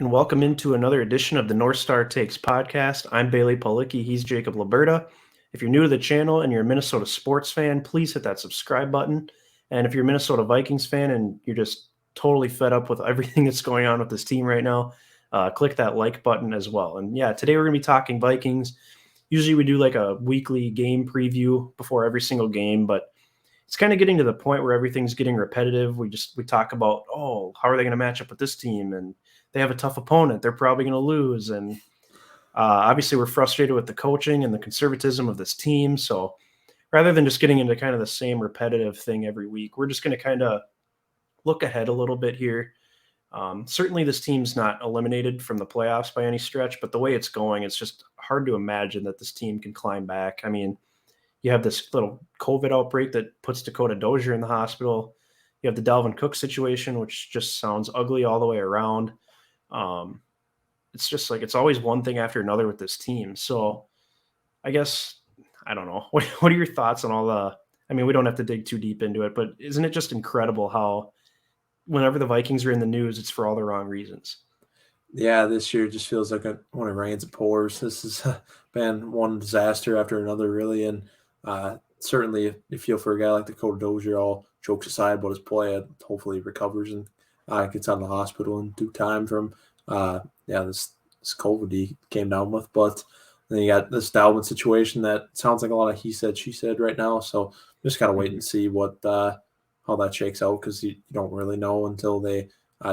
and welcome into another edition of the North Star Takes podcast. I'm Bailey Policki. He's Jacob Liberta. If you're new to the channel and you're a Minnesota sports fan, please hit that subscribe button. And if you're a Minnesota Vikings fan and you're just totally fed up with everything that's going on with this team right now, click that like button as well. And yeah, today we're going to be talking Vikings. Usually we do like a weekly game preview before every single game, but it's kind of getting to the point where everything's getting repetitive. We talk about, how are they going to match up with this team? And they have a tough opponent. They're probably going to lose. And obviously we're frustrated with the coaching and the conservatism of this team. So rather than just getting into kind of the same repetitive thing every week, we're just going to kind of look ahead a little bit here. Certainly this team's not eliminated from the playoffs by any stretch, but the way it's going, it's just hard to imagine that this team can climb back. I mean, you have this little COVID outbreak that puts Dakota Dozier in the hospital. You have the Dalvin Cook situation, which just sounds ugly all the way around. It's just like it's always one thing after another with this team. So I guess, I don't know. What are your thoughts on all the – I mean, we don't have to dig too deep into it, but isn't it just incredible how whenever the Vikings are in the news, it's for all the wrong reasons? Yeah, this year just feels like when it rains, it pours. This has been one disaster after another, really. And certainly, you feel for a guy like Dakota Dozier, all jokes aside about his play, hopefully he recovers and gets out of the hospital in due time from this COVID he came down with. But then you got this Dalvin situation that sounds like a lot of he said, she said right now. So just got to wait and see what how that shakes out, because you don't really know until they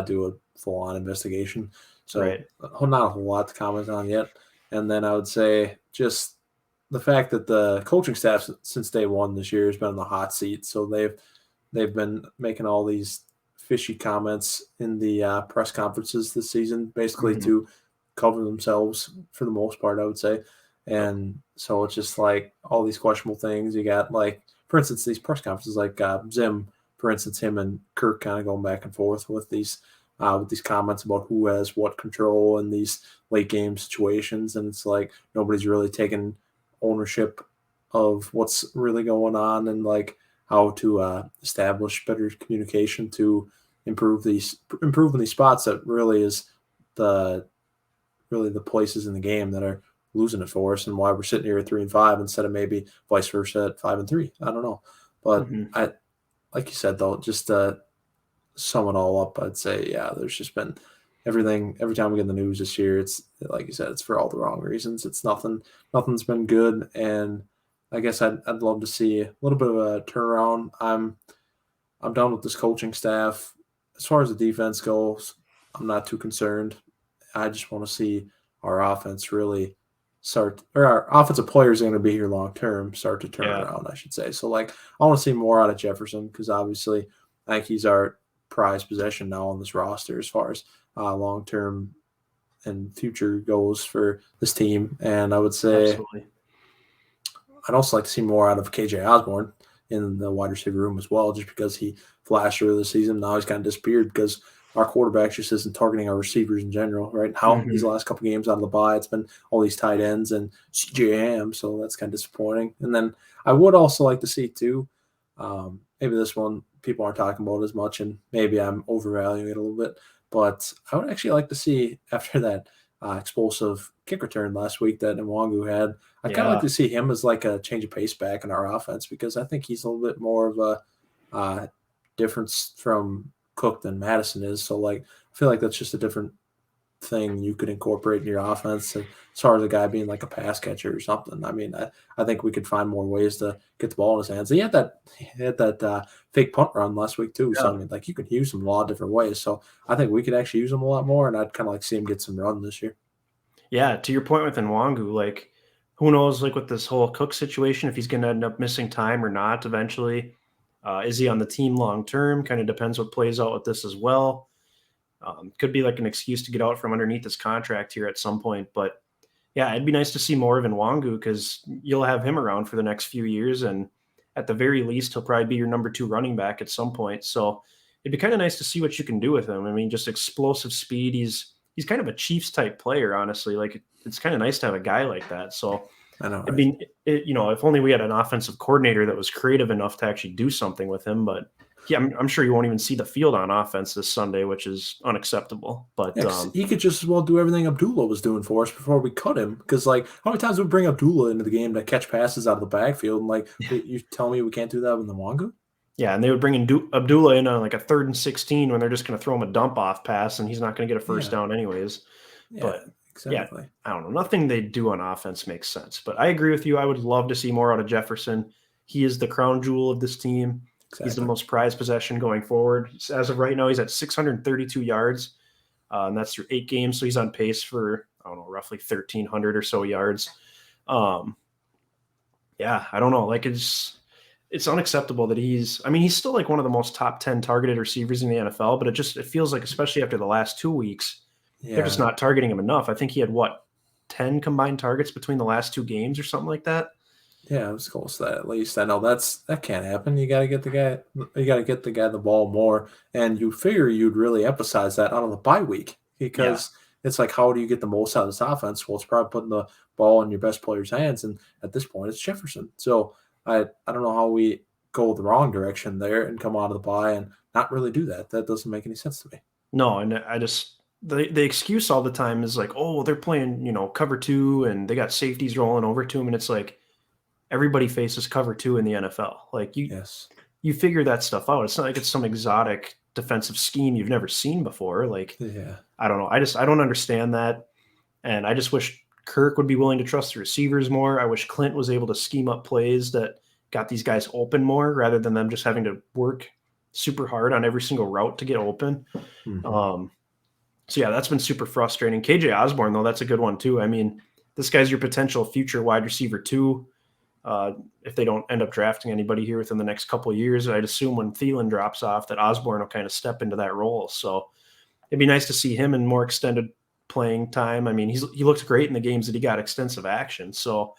do a full-on investigation. So Right. Not a whole lot to comment on yet. And then I would say just the fact that the coaching staff since day one this year has been in the hot seat. So they've been making all these fishy comments in the press conferences this season, basically to cover themselves for the most part, I would say. And so it's just like all these questionable things. You got, like, for instance, these press conferences, like Zim, for instance, him and Kirk kind of going back and forth with these comments about who has what control in these late game situations. And it's like nobody's really taking ownership of what's really going on and like how to establish better communication to improve in these spots that really is the places in the game that are losing it for us, and why we're sitting here at 3-5 instead of maybe vice versa at 5-3. I don't know. But I, like you said, though, just to sum it all up, I'd say, yeah, there's just been everything. Every time we get in the news this year, it's like you said, it's for all the wrong reasons. It's nothing's been good. And I guess I'd love to see a little bit of a turnaround. I'm done with this coaching staff. As far as the defense goes, I'm not too concerned. I just want to see our offense really our offensive players are going to be here long term, start to turn around, I should say. So, like, I want to see more out of Jefferson, because obviously I think he's our prized possession now on this roster as far as long term and future goes for this team. And I would say I'd also like to see more out of KJ Osborne in the wide receiver room as well, just because he flashed earlier this season. Now he's kind of disappeared because our quarterback just isn't targeting our receivers in general right now. These last couple games out of the bye, it's been all these tight ends and CJM, so that's kind of disappointing. And then I would also like to see too, maybe this one people aren't talking about as much, and maybe I'm overvaluing it a little bit, but I would actually like to see, after that explosive kick return last week that Nwangu had, I'd kind of like to see him as like a change of pace back in our offense, because I think he's a little bit more of a difference from Cook than Madison is. So, like, I feel like that's just a different thing you could incorporate in your offense as far as a guy being like a pass catcher or something. I mean, I think we could find more ways to get the ball in his hands. He had that fake punt run last week too. So I mean, like, you could use him a lot of different ways. So I think we could actually use him a lot more, and I'd kind of like see him get some run this year. Yeah, to your point with Nwangu, like, who knows, like, with this whole Cook situation, if he's going to end up missing time or not eventually. Is he on the team long term? Kind of depends what plays out with this as well. Could be like an excuse to get out from underneath this contract here at some point. But yeah, it'd be nice to see more of Nwangu, because you'll have him around for the next few years. And at the very least, he'll probably be your number 2 running back at some point. So it'd be kind of nice to see what you can do with him. I mean, just explosive speed. He's kind of a Chiefs type player, honestly. Like, it's kind of nice to have a guy like that. So I know. It'd be, if only we had an offensive coordinator that was creative enough to actually do something with him. But Yeah, I'm sure you won't even see the field on offense this Sunday, which is unacceptable. But Yeah, 'cause he could just as well do everything Abdullah was doing for us before we cut him. Because, like, how many times would we bring Abdullah into the game to catch passes out of the backfield? And, like, you tell me we can't do that with Nwanga? yeah, and they would bring in Abdullah in on like a 3rd and 16 when they're just going to throw him a dump off pass, and he's not going to get a first Yeah, down anyways. yeah, But yeah, exactly. I don't know. Nothing they do on offense makes sense. But I agree with you. I would love to see more out of Jefferson. He is the crown jewel of this team. He's the Exactly. most prized possession going forward. As of right now, he's at 632 yards, and that's through 8 games. So he's on pace for, I don't know, roughly 1,300 or so yards. Um, yeah, I don't know. Like it's unacceptable that he's still like one of the most top 10 targeted receivers in the NFL, but it feels like, especially after the last 2 weeks, they're just Yeah, not targeting him enough. I think he had 10 combined targets between the last 2 games or something like that. yeah, it was close to that at least. I know that can't happen. You got to get the guy. You got to get the guy the ball more, and you figure you'd really emphasize that out of the bye week Yeah. because it's like, how do you get the most out of this offense? Well, it's probably putting the ball in your best player's hands, and at this point, it's Jefferson. So I don't know how we go the wrong direction there and come out of the bye and not really do that. That doesn't make any sense to me. No, and the excuse all the time is like, oh, well, they're playing, cover two and they got safeties rolling over to them. And it's like everybody faces cover two in the NFL. Like Yes. you figure that stuff out. It's not like it's some exotic defensive scheme you've never seen before. Like, Yeah. I don't know. I don't understand that. And I just wish Kirk would be willing to trust the receivers more. I wish Clint was able to scheme up plays that got these guys open more rather than them just having to work super hard on every single route to get open. Hmm. Um, so yeah, that's been super frustrating. KJ Osborne, though, that's a good one too. I mean, this guy's your potential future wide receiver too. If they don't end up drafting anybody here within the next couple of years, I'd assume when Thielen drops off that Osborne will kind of step into that role. So it'd be nice to see him in more extended playing time. I mean, he looked great in the games that he got extensive action. So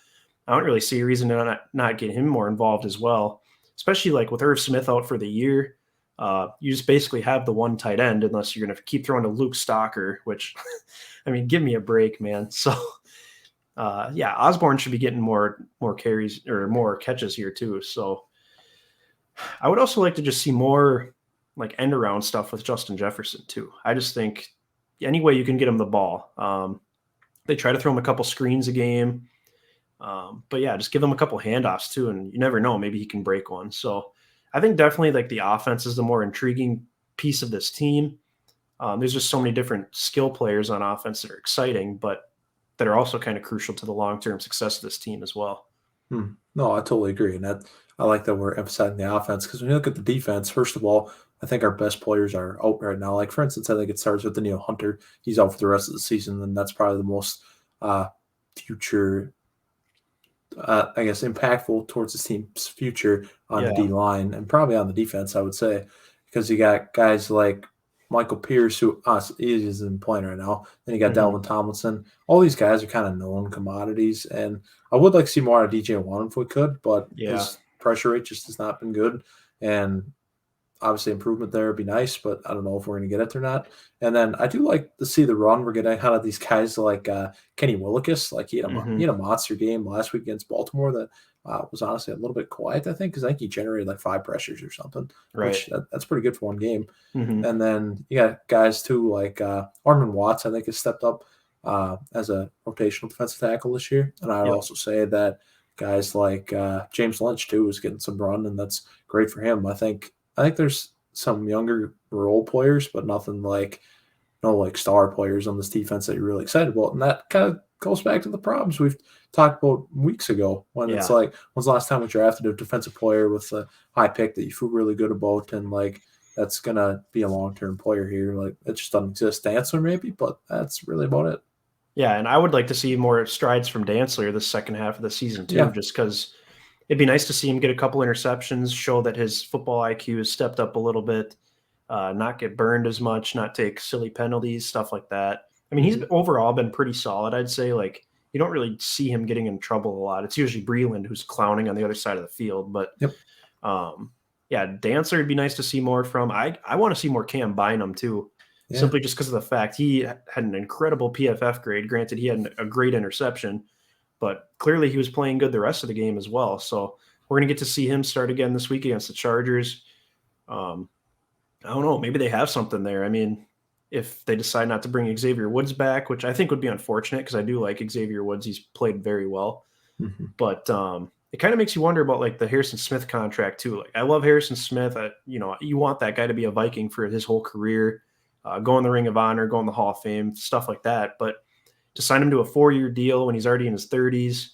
I don't really see a reason to not get him more involved as well, especially like with Irv Smith out for the year. You just basically have the one tight end unless you're going to keep throwing to Luke Stalker, which, I mean, give me a break, man. So, yeah, Osborne should be getting more carries or more catches here too. So I would also like to just see more like end around stuff with Justin Jefferson too. I just think any way you can get him the ball. They try to throw him a couple screens a game. But yeah, just give him a couple handoffs too, and you never know, maybe he can break one. So I think definitely like the offense is the more intriguing piece of this team. There's just so many different skill players on offense that are exciting, but that are also kind of crucial to the long-term success of this team as well. No, I totally agree, and that I like that we're emphasizing the offense because when you look at the defense, first of all, I think our best players are out right now. Like for instance, I think it starts with Daniil Hunter. He's out for the rest of the season, and that's probably the most uh, future, I guess, impactful towards the team's future on the Yeah. D line and probably on the defense. I would say because you got guys like Michael Pierce, who he isn't playing right now. Then you got Hmm. Dalvin Tomlinson. All these guys are kind of known commodities, and I would like to see more out of DJ One if we could, but Yeah. his pressure rate just has not been good. And obviously, improvement there would be nice, but I don't know if we're going to get it or not. And then I do like to see the run we're getting out of these guys like Kenny Willekes. Like he Hmm. had a monster game last week against Baltimore that was honestly a little bit quiet, I think, because I think he generated like 5 pressures or something, Right. which that's pretty good for one game. Hmm. And then you got guys too like Armin Watts, I think, has stepped up as a rotational defensive tackle this year. And I would Yep. also say that guys like James Lynch too is getting some run, and that's great for him. I think there's some younger role players, but nothing like no like star players on this defense that you're really excited about. And that kind of goes back to the problems we've talked about weeks ago when it's Yeah. like, when's the last time we drafted a defensive player with a high pick that you feel really good about and like that's gonna be a long term player here? Like it just doesn't exist. Dancer maybe, but that's really about it. Yeah. And I would like to see more strides from Dantzler the second half of the season too, Yeah. just because it'd be nice to see him get a couple interceptions, show that his football IQ has stepped up a little bit, not get burned as much, not take silly penalties, stuff like that. I mean, he's Mhm. overall been pretty solid, I'd say. Like, you don't really see him getting in trouble a lot. It's usually Breland who's clowning on the other side of the field. But Yep. um, yeah, Dancer would be nice to see more from. I want to see more Cam Bynum too, Yeah. simply just because of the fact he had an incredible PFF grade. Granted, he had a great interception, but clearly he was playing good the rest of the game as well. So we're going to get to see him start again this week against the Chargers. I don't know. Maybe they have something there. I mean, if they decide not to bring Xavier Woods back, which I think would be unfortunate because I do like Xavier Woods. He's played very well. Mm-hmm. But it kind of makes you wonder about like the Harrison Smith contract too. Like I love Harrison Smith. You want that guy to be a Viking for his whole career, go in the Ring of Honor, go in the Hall of Fame, stuff like that. But to sign him to a 4-year deal when he's already in his 30s,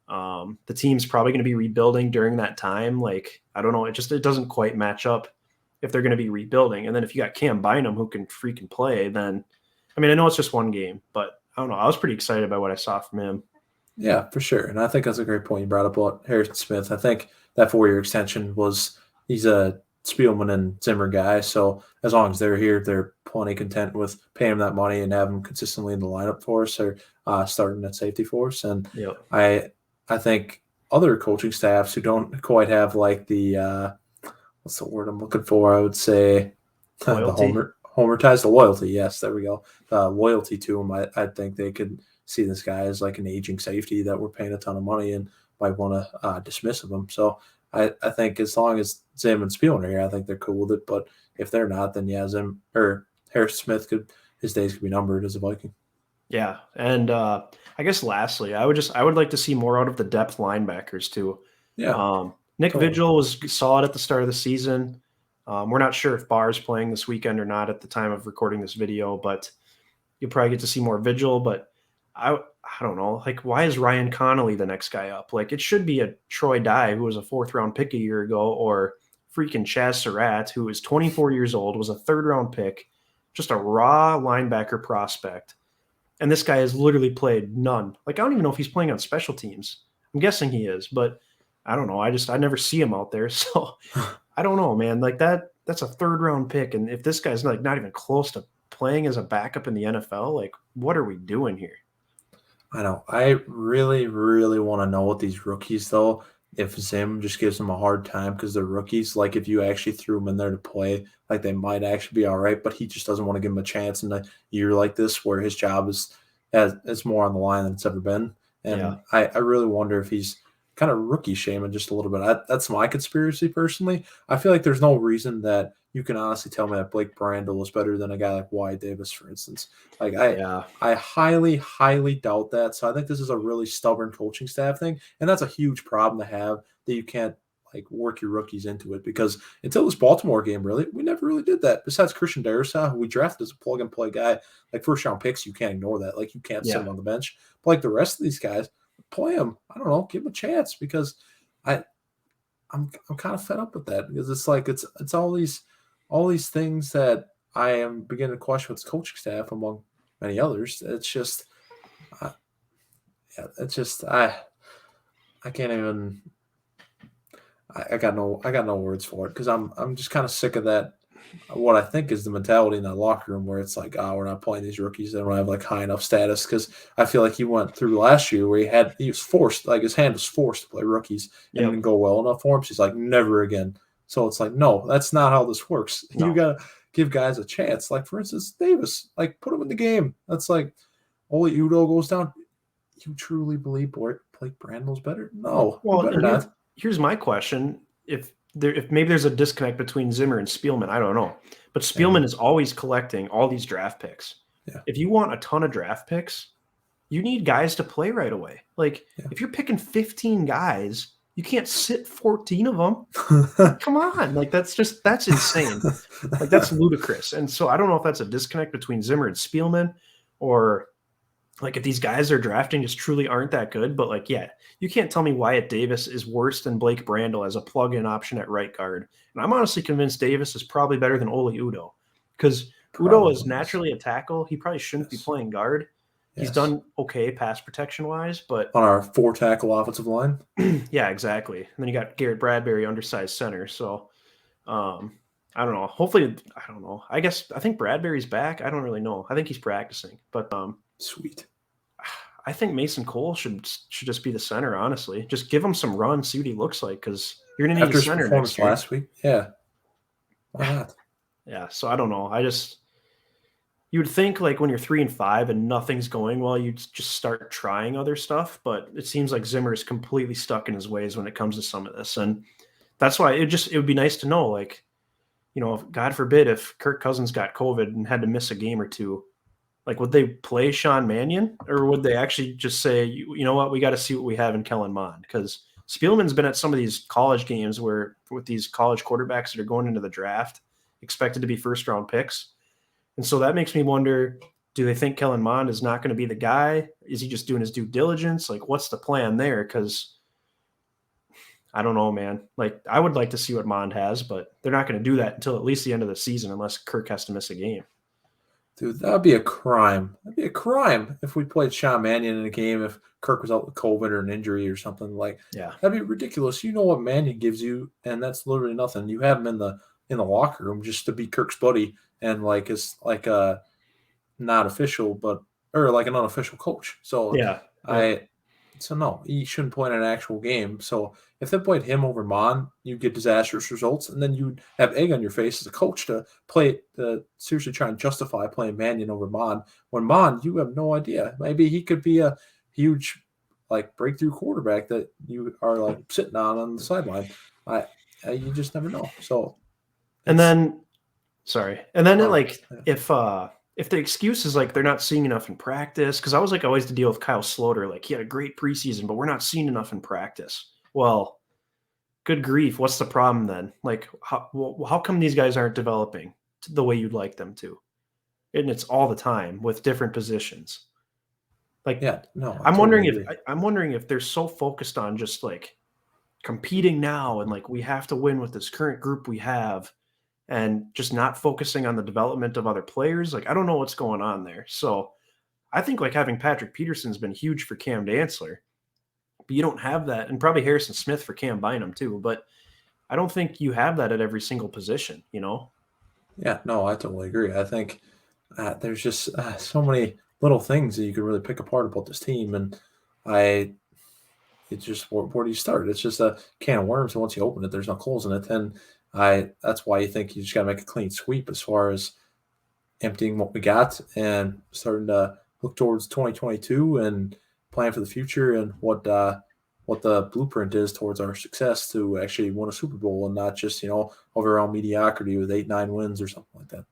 the team's probably going to be rebuilding during that time. Like I don't know, it doesn't quite match up if they're going to be rebuilding. And then if you got Cam Bynum who can freaking play, then I mean I know it's just one game, but I don't know. I was pretty excited by what I saw from him. Yeah, for sure. And I think that's a great point you brought up about Harrison Smith. I think that 4-year extension he's a Spielman and Zimmer guy. So as long as they're here, they're plenty content with paying him that money and having him consistently in the lineup for us or starting at safety for us. And Yep. I think other coaching staffs who don't quite have like the what's the word I'm looking for? I would say Loyalty. the Homer ties, the loyalty. Yes, there we go. Loyalty to him. I think they could see this guy as like an aging safety that we're paying a ton of money and might want to dismiss of him. So I think as long as Zim and Spielman are here, I think they're cool with it. But if they're not, then yeah, Zim or Harris Smith his days could be numbered as a Viking. Yeah, and I guess lastly, I would like to see more out of the depth linebackers too. Yeah, Nick totally. Vigil was solid at the start of the season. We're not sure if Barr's playing this weekend or not at the time of recording this video, but you'll probably get to see more Vigil. But I don't know, like why is Ryan Connolly the next guy up? Like it should be a Troy Dye who was a 4th-round pick a year ago, or freaking Chaz Surratt who is 24 years old, was a 3rd-round pick, just a raw linebacker prospect. And this guy has literally played none. Like I don't even know if he's playing on special teams. I'm guessing he is, but I don't know. I never see him out there, so I don't know, man. Like that's a 3rd-round pick, and if this guy's not even close to playing as a backup in the NFL, like what are we doing here? I know. I really, really want to know what these rookies though. If Zim just gives them a hard time because they're rookies, like if you actually threw them in there to play, like they might actually be all right, but he just doesn't want to give them a chance in a year like this where his job is more on the line than it's ever been. And Yeah. I really wonder if he's kind of rookie shaming just a little bit. That's my conspiracy personally. I feel like there's no reason that you can honestly tell me that Blake Brandel is better than a guy like Wyatt Davis, for instance. Like I highly, highly doubt that. So I think this is a really stubborn coaching staff thing, and that's a huge problem to have that you can't like work your rookies into it because until this Baltimore game, really, we never really did that. Besides Christian Darrisaw, who we drafted as a plug and play guy, like 1st-round picks, you can't ignore that. Like you can't sit him on the bench. But like the rest of these guys, play them. I don't know, give them a chance because I'm kind of fed up with that because it's like it's all these things that I am beginning to question with coaching staff among many others. It's just, I can't even. I got no words for it because I'm just kind of sick of that. What I think is the mentality in that locker room where it's like, oh, we're not playing these rookies. They don't have like high enough status because I feel like he went through last year where he was forced, like his hand was forced to play rookies and it didn't go well enough for him. So he's like, never again. So it's like, no, that's not how this works. No. You got to give guys a chance. Like, for instance, Davis, like, put him in the game. That's like, Ole Udo goes down. You truly believe Blake Brandel's better? No, Well, better not. Here's my question. If maybe there's a disconnect between Zimmer and Spielman, I don't know. But Spielman is always collecting all these draft picks. Yeah. If you want a ton of draft picks, you need guys to play right away. Like if you're picking 15 guys, you can't sit 14 of them. Come on. Like that's insane. Like that's ludicrous. And so I don't know if that's a disconnect between Zimmer and Spielman or like if these guys they're drafting just truly aren't that good. But like, yeah, you can't tell me Wyatt Davis is worse than Blake Brandel as a plug-in option at right guard. And I'm honestly convinced Davis is probably better than Ole Udo because Udo is naturally a tackle. He probably shouldn't be playing guard. He's done okay pass protection wise, but on our 4-tackle offensive line. Yeah, exactly. And then you got Garrett Bradbury, undersized center. So I don't know. Hopefully, I don't know. I think Bradbury's back. I don't really know. I think he's practicing, but sweet. I think Mason Cole should just be the center. Honestly, just give him some run, see what he looks like, because you're gonna need a center next year. Last week, yeah. Why not? Yeah. So I don't know. You would think like when you're 3-5 and nothing's going well, you'd just start trying other stuff. But it seems like Zimmer is completely stuck in his ways when it comes to some of this, and that's why it would be nice to know like if, God forbid, if Kirk Cousins got COVID and had to miss a game or two, like, would they play Sean Mannion, or would they actually just say, you know what, we got to see what we have in Kellen Mond? Because Spielman's been at some of these college games where with these college quarterbacks that are going into the draft, expected to be first-round picks. And so that makes me wonder, do they think Kellen Mond is not going to be the guy? Is he just doing his due diligence? Like, what's the plan there? Because I don't know, man. Like, I would like to see what Mond has, but they're not going to do that until at least the end of the season unless Kirk has to miss a game. Dude, that would be a crime. That'd be a crime if we played Sean Mannion in a game if Kirk was out with COVID or an injury or something. Like, Yeah. that'd be ridiculous. You know what Mannion gives you, and that's literally nothing. You have him in the locker room just to be Kirk's buddy and like it's like a not official, but or like an unofficial coach. So Yeah. no, he shouldn't play in an actual game. So if they played him over Mon, you'd get disastrous results, and then you'd have egg on your face as a coach to seriously try and justify playing Mannion over Mon. When Mon, you have no idea. Maybe he could be a huge like breakthrough quarterback that you are like sitting on the sideline. You just never know. So, And then if the excuse is like they're not seeing enough in practice, because I was like always to deal with Kyle Sloter, like he had a great preseason, but we're not seeing enough in practice. Well, good grief, what's the problem then? Like, how come these guys aren't developing the way you'd like them to? And it's all the time with different positions. Like, yeah, no, I'm wondering if they're so focused on just like competing now and like we have to win with this current group we have, and just not focusing on the development of other players. Like, I don't know what's going on there. So I think like having Patrick Peterson's been huge for Cam Dantzler, but you don't have that, and probably Harrison Smith for Cam Bynum too. But I don't think you have that at every single position, Yeah, no, I totally agree. I think there's just so many little things that you could really pick apart about this team, and it's just where do you start? It's just a can of worms, and once you open it, there's no closing it. And that's why you think you just got to make a clean sweep as far as emptying what we got and starting to look towards 2022 and plan for the future and what the blueprint is towards our success to actually win a Super Bowl and not just overall mediocrity with 8-9 wins or something like that.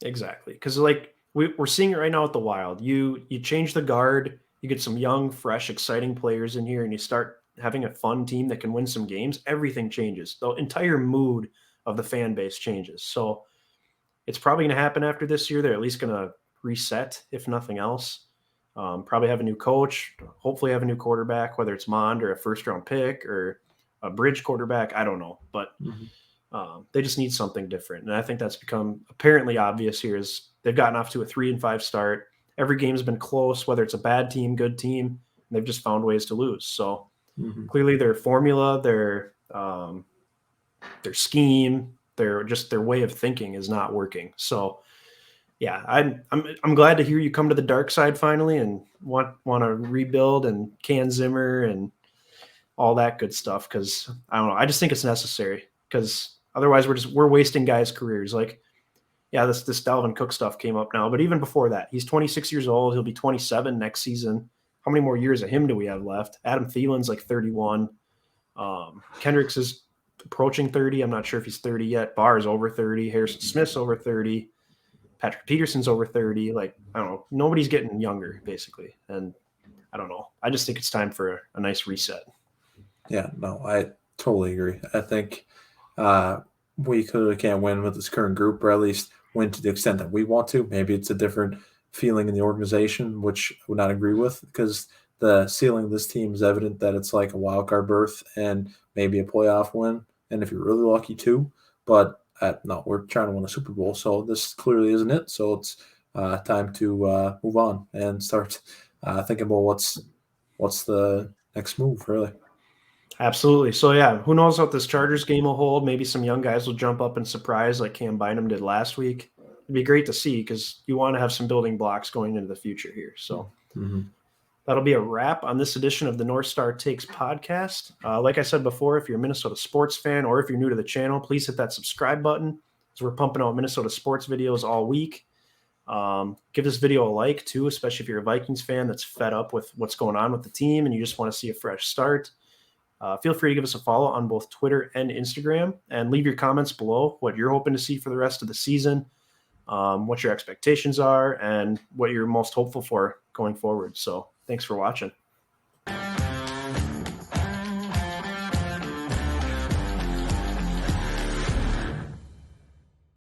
Exactly, because like we're seeing it right now at the Wild. You change the guard, you get some young, fresh, exciting players in here, and you start having a fun team that can win some games. Everything changes. The entire mood of the fan base changes. So it's probably going to happen after this year. They're at least going to reset, if nothing else. Probably have a new coach, hopefully have a new quarterback, whether it's Mond or a first-round pick or a bridge quarterback. I don't know, but they just need something different. And I think that's become apparently obvious here as they've gotten off to a 3-5 start. Every game's been close, whether it's a bad team, good team, and they've just found ways to lose. So clearly their formula, their scheme, their way of thinking is not working. So yeah, I'm glad to hear you come to the dark side finally and want to rebuild and can Zimmer and all that good stuff, because I don't know, I just think it's necessary, because otherwise we're wasting guys' careers. Like, yeah, this Dalvin Cook stuff came up now, but even before that, he's 26 years old. He'll be 27 next season. How many more years of him do we have left? Adam Thielen's like 31. Kendricks is approaching 30. I'm not sure if he's 30 yet. Barr is over 30. Harrison Smith's over 30. Patrick Peterson's over 30. Like, I don't know. Nobody's getting younger, basically. And I don't know. I just think it's time for a nice reset. Yeah, no, I totally agree. I think we clearly can't win with this current group, or at least win to the extent that we want to. Maybe it's a different feeling in the organization, which I would not agree with, because the ceiling of this team is evident that it's like a wild card berth and maybe a playoff win, and if you're really lucky too. But no, we're trying to win a Super Bowl, so this clearly isn't it. So it's time to move on and start thinking about what's the next move, really. Absolutely. So, yeah, who knows what this Chargers game will hold. Maybe some young guys will jump up and surprise like Cam Bynum did last week. It'd be great to see, because you want to have some building blocks going into the future here. So that'll be a wrap on this edition of the North Star Takes podcast. Like I said before, if you're a Minnesota sports fan or if you're new to the channel, please hit that subscribe button, as we're pumping out Minnesota sports videos all week. Give this video a like too, especially if you're a Vikings fan that's fed up with what's going on with the team and you just want to see a fresh start. Feel free to give us a follow on both Twitter and Instagram, and leave your comments below what you're hoping to see for the rest of the season, what your expectations are, and what you're most hopeful for going forward. So thanks for watching.